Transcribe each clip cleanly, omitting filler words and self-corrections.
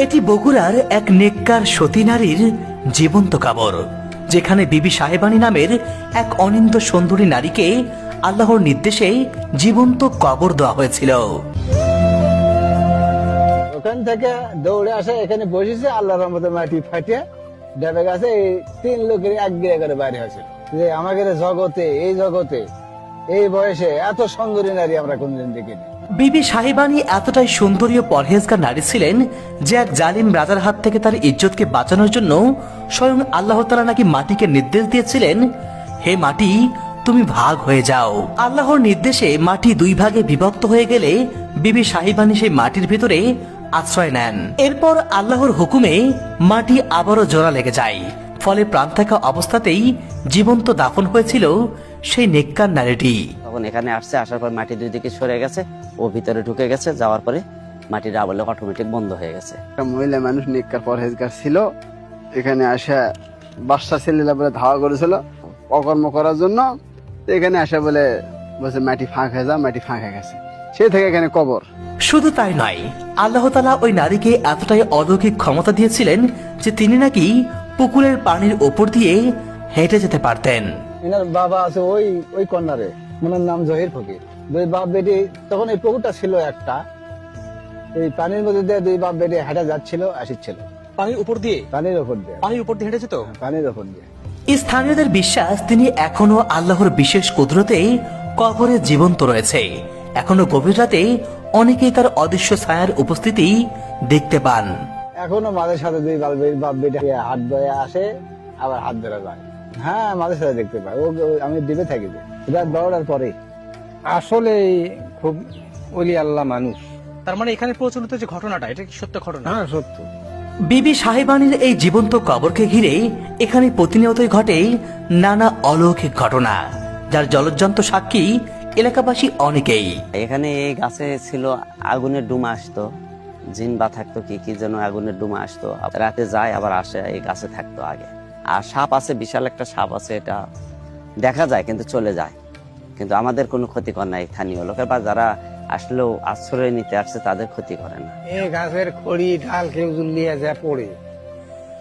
এটি বগুড়ার এক নেককার সতী নারীর জীবন্ত কবর, যেখানে বিবি সাহেবানী নামের এক অনিন্দ সুন্দরী নারীকে আল্লাহর নির্দেশে জীবন্ত কবর দেওয়া হয়েছিল। ওখান থেকে দৌড়ে আসে এখানে বসেছে, আল্লাহর রহমতে মাটি ফাটিয়ে ডেবে গেছে। এই 3 লোকের এক গিরে করে বাইরে হয়েছিল যে আমাদের জগতে এই বয়সে এত সুন্দরী নারী আমরা কোনদিন দেখিনি। বিবি সাহেবানী এতটাই সুন্দরী ও পরহেজগার নারী ছিলেন যে এক জালিম রাজার হাত থেকে তার ইজ্জতকে বাঁচানোর জন্য স্বয়ং আল্লাহ তাআলা নাকি মাটিকে নির্দেশ দিয়েছিলেন, হে মাটি তুমি ভাগ হয়ে যাও। আল্লাহর নির্দেশে মাটি 2 ভাগে বিভক্ত হয়ে গেলে বিবি সাহেবানী সেই মাটির ভিতরে আশ্রয় নেন। এরপর আল্লাহর হুকুমে মাটি আবারও জোড়া লেগে যায়, ফলে প্রাণ থাকা অবস্থাতেই জীবন্ত দাফন হয়েছিল সেই নেককার নারীটি। তখন এখানে আসছে, আসার পর মাটি 2 দিকে সরে গেছে, ও ভিতরে ঢুকে গেছে, যাওয়ার পরে মাটির আবলে অটোমেটিক বন্ধ হয়ে গেছে। একটা মহিলা মানুষ নেককার পরহেজগার ছিল, এখানে আসা বাচ্চা ছেলেরা বলে ধাওয়া করেছিল অকর্ম করার জন্য। এখানে আসা বলে বলছে মাটি ফাঁক হয়ে যাও, মাটি ফাঁক হয়ে গেছে, সে থেকে এখানে কবর। শুধু তাই নয়, আল্লাহ তাআলা ওই নারীকে এতটাই অলৌকিক ক্ষমতা দিয়েছিলেন যে তিনি নাকি পুকুরের পানির ওপর দিয়ে হেঁটে যেতে পারতেন। এনার বাবা আছে ওই কর্নারে, ওনার নাম জহির ফকির। 2 বাপ বেটি, তখন এই পুকুরটা ছিল একটা, এই পানির মধ্যে দিয়ে 2 বাপ বেটি হেঁটে যাচ্ছিল আসছিল। পানির উপর দিয়ে পানির ওপর দিয়ে হেঁটে যেত। পানির ওপর দিয়ে। স্থানীয়দের বিশ্বাস তিনি এখনো আল্লাহর বিশেষ কুদরতে কবরে জীবন্ত রয়েছে। এখনো গভীর রাতে অনেকেই তার অদৃশ্য ছায়ার উপস্থিতি দেখতে পান। এখনো মাঝে সাথে 2 বাপ বেটি হাত ধরে আসে, আবার হাত ধরে যায়। হ্যাঁ, মাঝে সাথে দেখতে পাই। আমি ডিবে থাকি যে এটা দৌড়ার পরে। আসলে খুব ওলি আল্লাহ মানুষ। তার মানে এখানে প্রচলিত যে ঘটনাটা, এটা কি সত্য ঘটনা? হ্যাঁ, সত্য। বিবি সাহেবানীর এই জীবন্ত কবরকে ঘিরে এখানে প্রতিনিয়তই ঘটে নানা অলৌকিক ঘটনা, যার জলজ্জন্ত সাক্ষী এলাকাবাসী অনেকেই। এখানে এই গাছে ছিল আগুনের ডুমা আসতো, জিন বা থাকতো কি যেন আগুনের ডুমা আসতো, রাতে যায় আবার আসে, এই গাছে থাকতো আগে। আর সাপ আছে, বিশাল একটা সাপ আছে, এটা দেখা যায় কিন্তু চলে যায়, কিন্তু আমাদের কোনো ক্ষতিকর নাই। স্থানীয় লোকের বা যারা আসলেও আশ্রয় নিতে আসছে তাদের ক্ষতি করে না। এই গাছের খড়ি ঢাল কেউ জুলিয়ে যা পড়ে,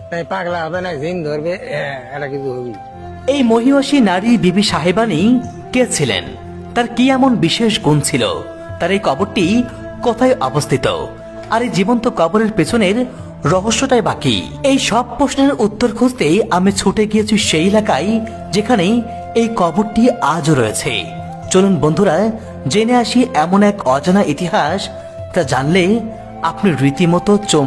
তাই পাগলা হবে না, জিন ধরবে, এটা কিছু হবি। এই মহিষী নারী বিবি সাহেবানী কে ছিলেন? তার কি এমন বিশেষ গুণ ছিল? তার এই কবরটি কোথায় অবস্থিত? আর এই জীবন্ত কবরের পেছনের রহস্যটাই বাকি। এই সব প্রশ্নের উত্তর খুঁজতে আমি ছুটে গিয়েছি সেই এলাকায় যেখানে এই কবরটি আজও রয়েছে। চলুন বন্ধুরা, জেনে আসি এমন এক অজানা ইতিহাস, তা জানলে আপনি রীতিমতো